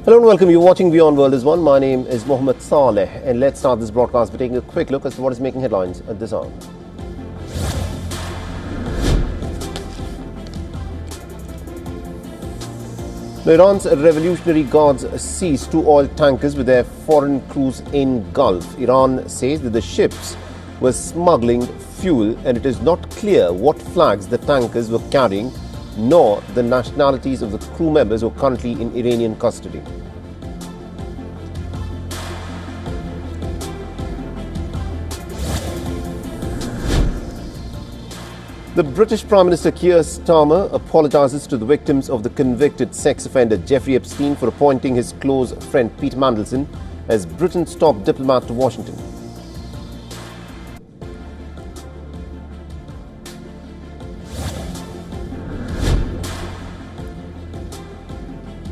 Hello and welcome. You're watching Beyond World is One. My name is Mohammed Saleh, and let's start this broadcast by taking a quick look as to what is making headlines at this hour. Iran's Revolutionary Guards seized 2 oil tankers with their foreign crews in Gulf. Iran says that the ships were smuggling fuel, and it is not clear what flags the tankers were carrying, nor the nationalities of the crew members who are currently in Iranian custody. The British Prime Minister Keir Starmer apologises to the victims of the convicted sex offender Jeffrey Epstein for appointing his close friend Peter Mandelson as Britain's top diplomat to Washington.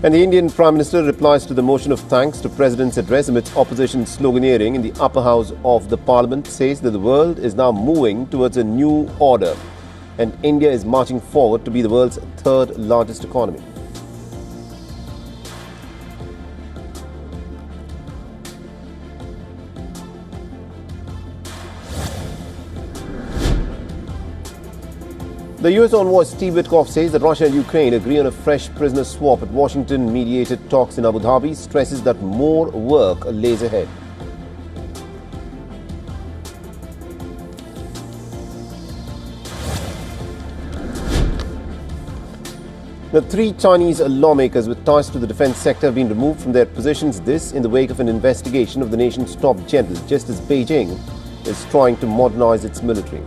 And the Indian Prime Minister replies to the motion of thanks to President's address amidst opposition sloganeering in the upper house of the Parliament, says that the world is now moving towards a new order and India is marching forward to be the world's 3rd largest economy. The US envoy Steve Witkoff says that Russia and Ukraine agree on a fresh prisoner swap at Washington-mediated talks in Abu Dhabi, stresses that more work lays ahead. The 3 Chinese lawmakers with ties to the defense sector have been removed from their positions, this in the wake of an investigation of the nation's top general, just as Beijing is trying to modernize its military.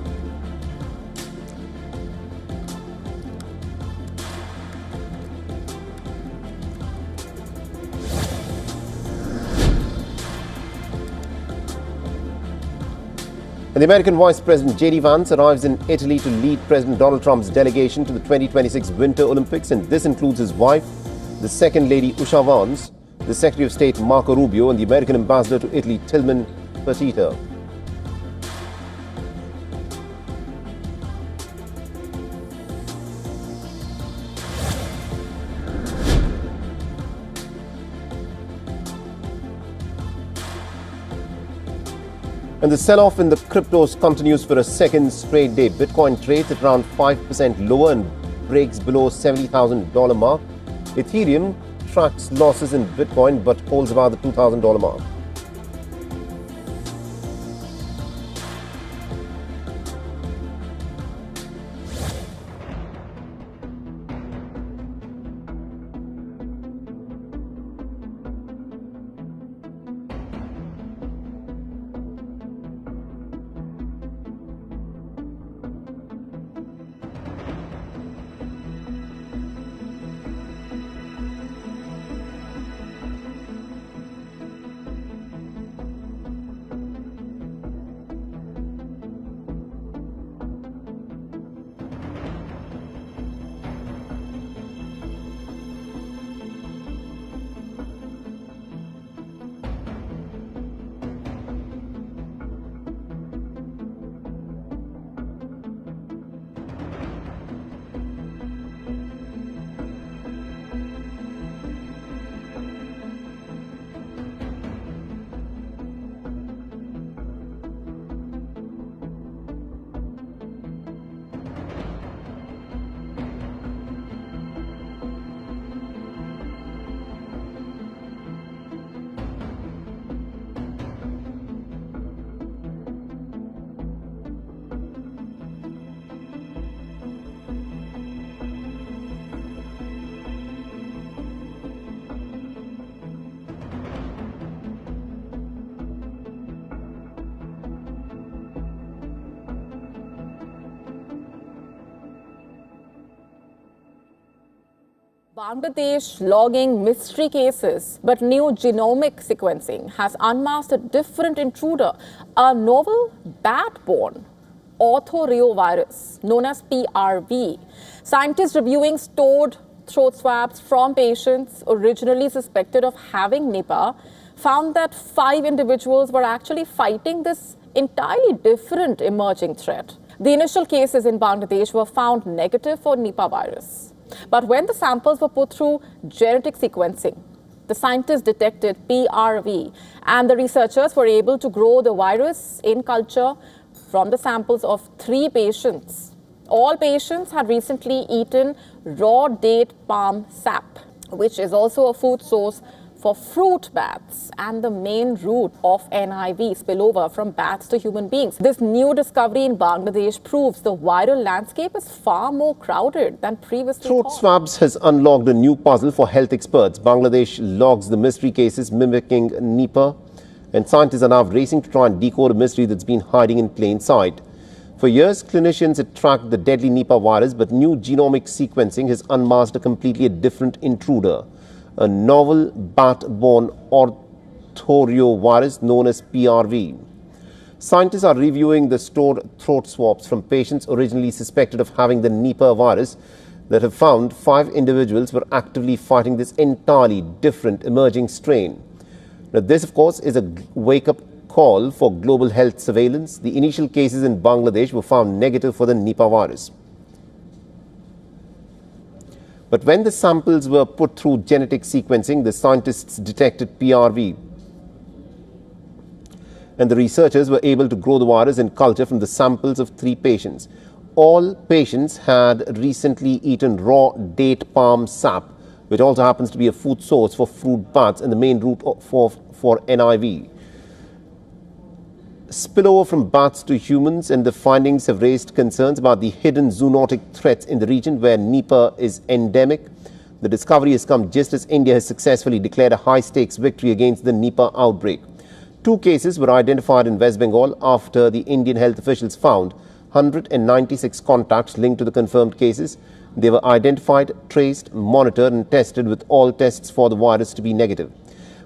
And the American Vice President J.D. Vance arrives in Italy to lead President Donald Trump's delegation to the 2026 Winter Olympics, and this includes his wife, the Second Lady Usha Vance, the Secretary of State Marco Rubio, and the American Ambassador to Italy Tillman Fertitta. And the sell-off in the cryptos continues for a second straight day. Bitcoin trades at around 5% lower and breaks below $70,000 mark. Ethereum tracks losses in Bitcoin but holds about the $2,000 mark. Bangladesh logging mystery cases, but new genomic sequencing has unmasked a different intruder, a novel bat-borne orthoreovirus known as PRV. Scientists reviewing stored throat swabs from patients originally suspected of having Nipah found that 5 individuals were actually fighting this entirely different emerging threat. The initial cases in Bangladesh were found negative for Nipah virus. But when the samples were put through genetic sequencing, The scientists detected PRV, and the researchers were able to grow the virus in culture from the samples of 3 patients. All patients had recently eaten raw date palm sap, which is also a food source for fruit bats and the main route of NIV spillover from bats to human beings. This new discovery in Bangladesh proves the viral landscape is far more crowded than previously Throat thought. swabs has unlocked a new puzzle for health experts. Bangladesh logs the mystery cases mimicking Nipah, and scientists are now racing to try and decode a mystery that's been hiding in plain sight. For years, clinicians had tracked the deadly Nipah virus, but new genomic sequencing has unmasked a completely different intruder, a novel bat-borne orthoreovirus known as PRV. Scientists are reviewing the stored throat swabs from patients originally suspected of having the Nipah virus that have found 5 individuals were actively fighting this entirely different emerging strain. Now, this, of course, is a wake-up call for global health surveillance. The initial cases in Bangladesh were found negative for the Nipah virus. But when the samples were put through genetic sequencing, the scientists detected PRV. And the researchers were able to grow the virus in culture from the samples of 3 patients. All patients had recently eaten raw date palm sap, which also happens to be a food source for fruit bats and the main route for NIV. Spillover from bats to humans, and the findings have raised concerns about the hidden zoonotic threats in the region where Nipah is endemic. The discovery has come just as India has successfully declared a high-stakes victory against the Nipah outbreak. 2 cases were identified in West Bengal after the Indian health officials found 196 contacts linked to the confirmed cases. They were identified, traced, monitored and tested, with all tests for the virus to be negative.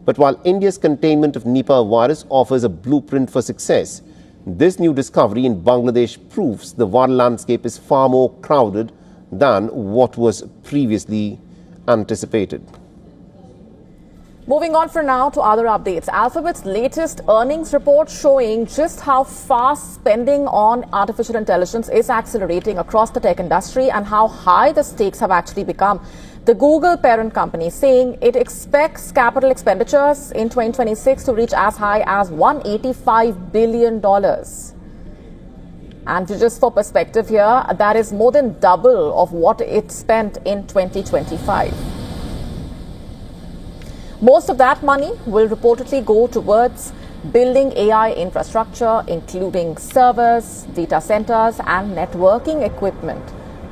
But while India's containment of Nipah virus offers a blueprint for success, this new discovery in Bangladesh proves the viral landscape is far more crowded than what was previously anticipated. Moving on for now to other updates. Alphabet's latest earnings report showing just how fast spending on artificial intelligence is accelerating across the tech industry and how high the stakes have actually become. The Google parent company saying it expects capital expenditures in 2026 to reach as high as $185 billion. And just for perspective here, that is more than double of what it spent in 2025. Most of that money will reportedly go towards building AI infrastructure, including servers, data centers, and networking equipment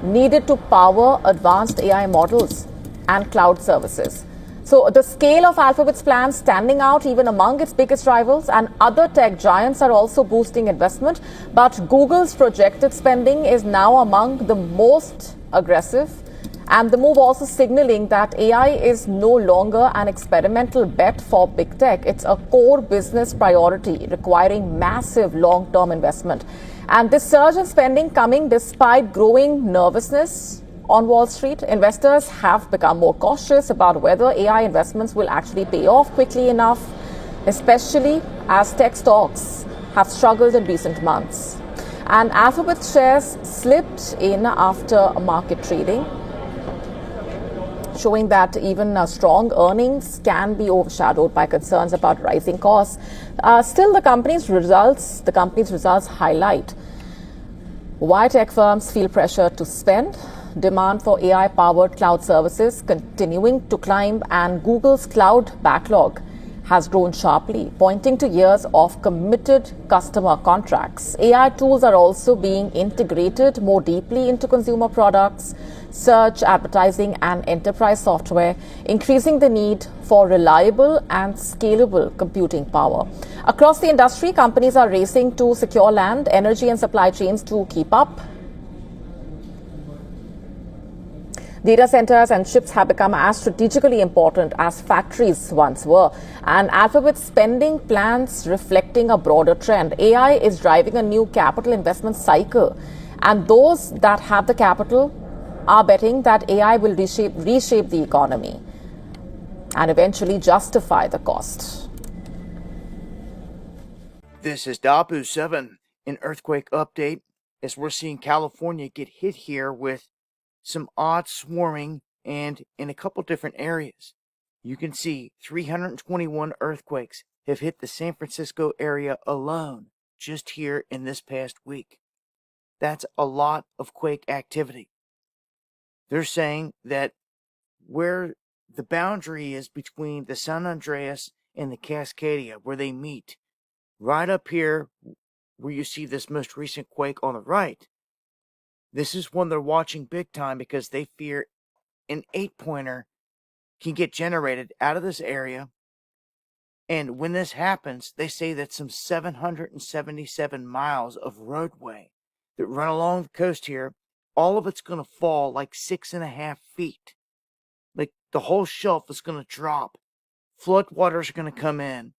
needed to power advanced AI models and cloud services. So the scale of Alphabet's plans standing out even among its biggest rivals, and other tech giants are also boosting investment. But Google's projected spending is now among the most aggressive. And the move also signaling that AI is no longer an experimental bet for big tech. It's a core business priority requiring massive long-term investment. And this surge in spending coming despite growing nervousness on Wall Street. Investors have become more cautious about whether AI investments will actually pay off quickly enough, especially as tech stocks have struggled in recent months. And Alphabet shares slipped in after market trading, showing that even strong earnings can be overshadowed by concerns about rising costs. Still, the company's results highlight why tech firms feel pressure to spend, demand for AI-powered cloud services continuing to climb, and Google's cloud backlog has grown sharply, pointing to years of committed customer contracts. AI tools are also being integrated more deeply into consumer products, search, advertising, and enterprise software, increasing the need for reliable and scalable computing power. Across the industry, companies are racing to secure land, energy, and supply chains to keep up. Data centers and chips have become as strategically important as factories once were, and Alphabet's spending plans reflecting a broader trend. AI is driving a new capital investment cycle, and those that have the capital are betting that AI will reshape the economy and eventually justify the cost. This is Dabu 7, an earthquake update, as we're seeing California get hit here with some odd swarming and in a couple different areas. you can see 321 earthquakes have hit the San Francisco area alone just here in this past week. That's a lot of quake activity. They're saying that where the boundary is between the San Andreas and the Cascadia, where they meet, right up here where you see this most recent quake on the right, this is one they're watching big time because they fear an 8-pointer can get generated out of this area. And when this happens, they say that some 777 miles of roadway that run along the coast here, all of it's going to fall like 6.5 feet. Like the whole shelf is going to drop. Floodwaters are going to come in.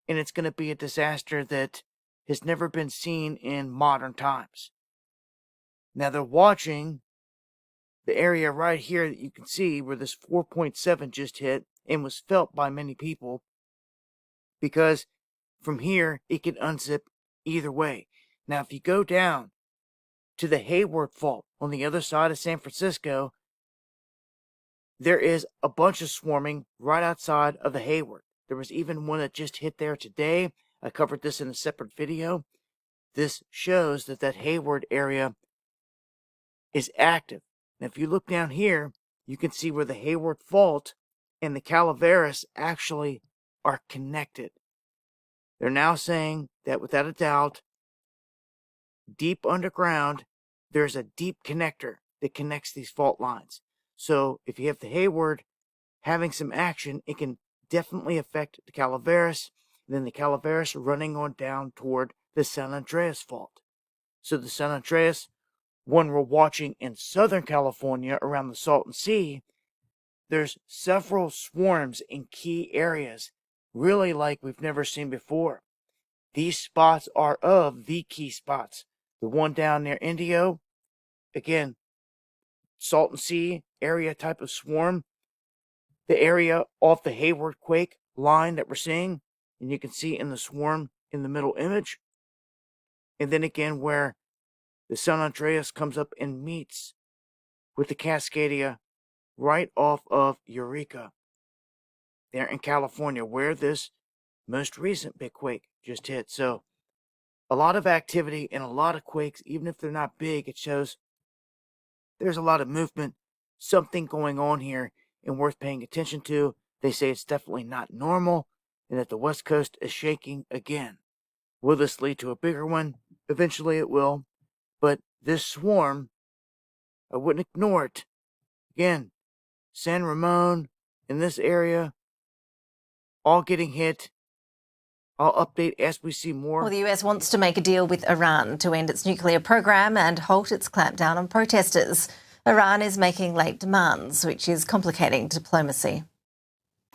And it's going to be a disaster that has never been seen in modern times. Now they're watching the area right here that you can see where this 4.7 just hit and was felt by many people, because from here it can unzip either way. Now if you go down to the Hayward Fault on the other side of San Francisco, there is a bunch of swarming right outside of the Hayward. There was even one that just hit there today. I covered this in a separate video. This shows that that Hayward area is active. And if you look down here, you can see where the Hayward Fault and the Calaveras actually are connected. They're now saying that without a doubt, deep underground, there's a deep connector that connects these fault lines. So if you have the Hayward having some action, it can definitely affect the Calaveras, and then the Calaveras running on down toward the San Andreas Fault. So the San Andreas, one we're watching in Southern California around the Salton Sea, there's several swarms in key areas, really like we've never seen before. These spots are of the key spots. The one down near Indio, again, Salton Sea area type of swarm. The area off the Hayward quake line that we're seeing, and you can see in the swarm in the middle image. And then again where the San Andreas comes up and meets with the Cascadia right off of Eureka there in California, where this most recent big quake just hit. So a lot of activity and a lot of quakes, even if they're not big, it shows there's a lot of movement, something going on here and worth paying attention to. They say it's definitely not normal and that the West Coast is shaking again. Will this lead to a bigger one? Eventually it will. But this swarm, I wouldn't ignore it. Again, San Ramon in this area, all getting hit. I'll update as we see more. Well, the US wants to make a deal with Iran to end its nuclear program and halt its clampdown on protesters. Iran is making late demands, which is complicating diplomacy.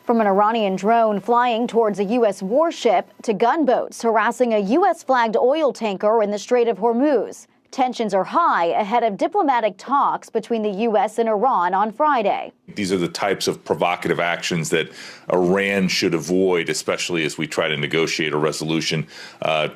From an Iranian drone flying towards a U.S. warship to gunboats harassing a U.S.-flagged oil tanker in the Strait of Hormuz. Tensions are high ahead of diplomatic talks between the U.S. and Iran on Friday. These are the types of provocative actions that Iran should avoid, especially as we try to negotiate a resolution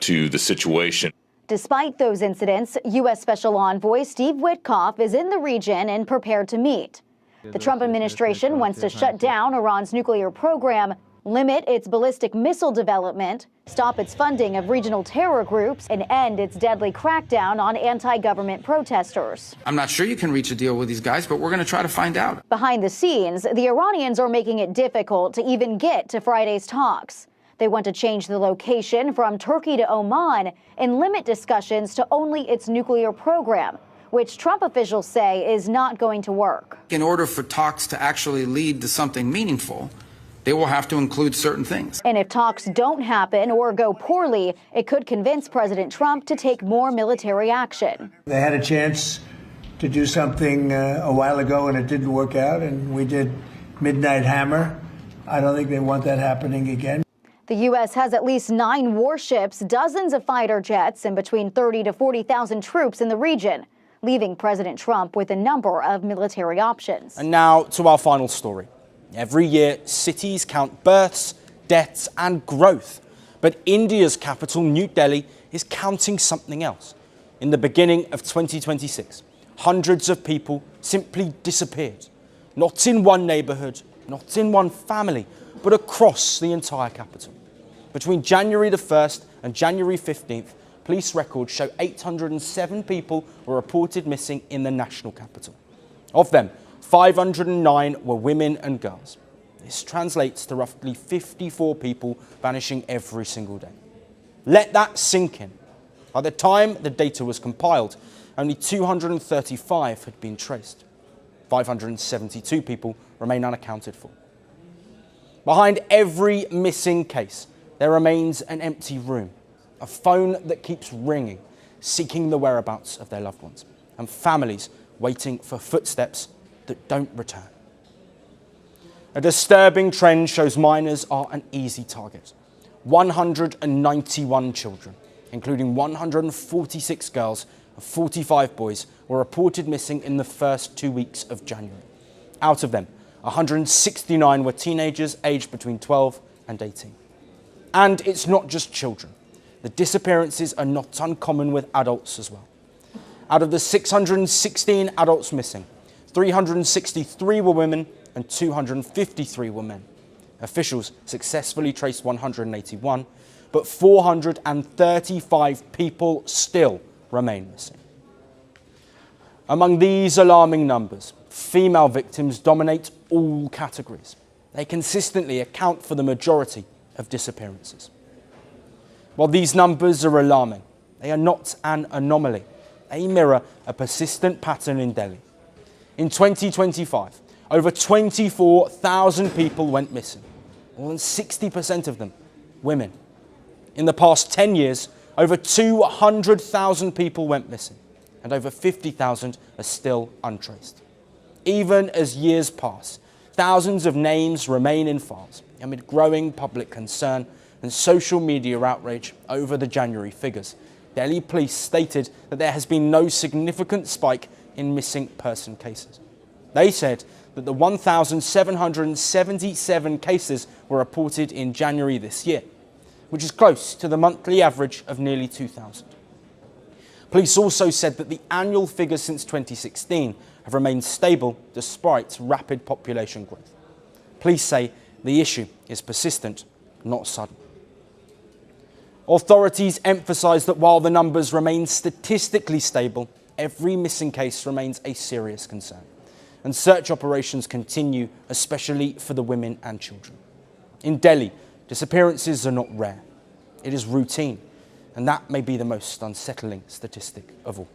to the situation. Despite those incidents, U.S. Special Envoy Steve Witkoff is in the region and prepared to meet. The Trump administration wants to shut down Iran's nuclear program, limit its ballistic missile development, stop its funding of regional terror groups, and end its deadly crackdown on anti-government protesters. I'm not sure you can reach a deal with these guys, but we're going to try to find out. Behind the scenes, the Iranians are making it difficult to even get to Friday's talks. They want to change the location from Turkey to Oman and limit discussions to only its nuclear program, which Trump officials say is not going to work. In order for talks to actually lead to something meaningful, they will have to include certain things. And if talks don't happen or go poorly, it could convince President Trump to take more military action. They had a chance to do something a while ago and it didn't work out, and we did Midnight Hammer. I don't think they want that happening again. The U.S. has at least 9 warships, dozens of fighter jets, and between 30,000 to 40,000 troops in the region, leaving President Trump with a number of military options. And now to our final story. Every year, cities count births, deaths and growth. But India's capital, New Delhi, is counting something else. In the beginning of 2026, hundreds of people simply disappeared. Not in one neighbourhood, not in one family, but across the entire capital. Between January the 1st and January 15th, police records show 807 people were reported missing in the national capital. Of them, 509 were women and girls. This translates to roughly 54 people vanishing every single day. Let that sink in. By the time the data was compiled, only 235 had been traced. 572 people remain unaccounted for. Behind every missing case, there remains an empty room, a phone that keeps ringing, seeking the whereabouts of their loved ones, and families waiting for footsteps that don't return. A disturbing trend shows minors are an easy target. 191 children, including 146 girls and 45 boys, were reported missing in the first 2 weeks of January. Out of them, 169 were teenagers aged between 12 and 18. And it's not just children. The disappearances are not uncommon with adults as well. Out of the 616 adults missing, 363 were women and 253 were men. Officials successfully traced 181, but 435 people still remain missing. Among these alarming numbers, female victims dominate all categories. They consistently account for the majority of disappearances. While these numbers are alarming, they are not an anomaly. They mirror a persistent pattern in Delhi. In 2025, over 24,000 people went missing, more than 60% of them women. In the past 10 years, over 200,000 people went missing, and over 50,000 are still untraced. Even as years pass, thousands of names remain in files amid growing public concern and social media outrage over the January figures. Delhi police stated that there has been no significant spike in missing person cases. They said that the 1,777 cases were reported in January this year, which is close to the monthly average of nearly 2,000. Police also said that the annual figures since 2016 have remained stable despite rapid population growth. Police say the issue is persistent, not sudden. Authorities emphasise that while the numbers remain statistically stable, every missing case remains a serious concern, and search operations continue, especially for the women and children. In Delhi, disappearances are not rare. It is routine, and that may be the most unsettling statistic of all.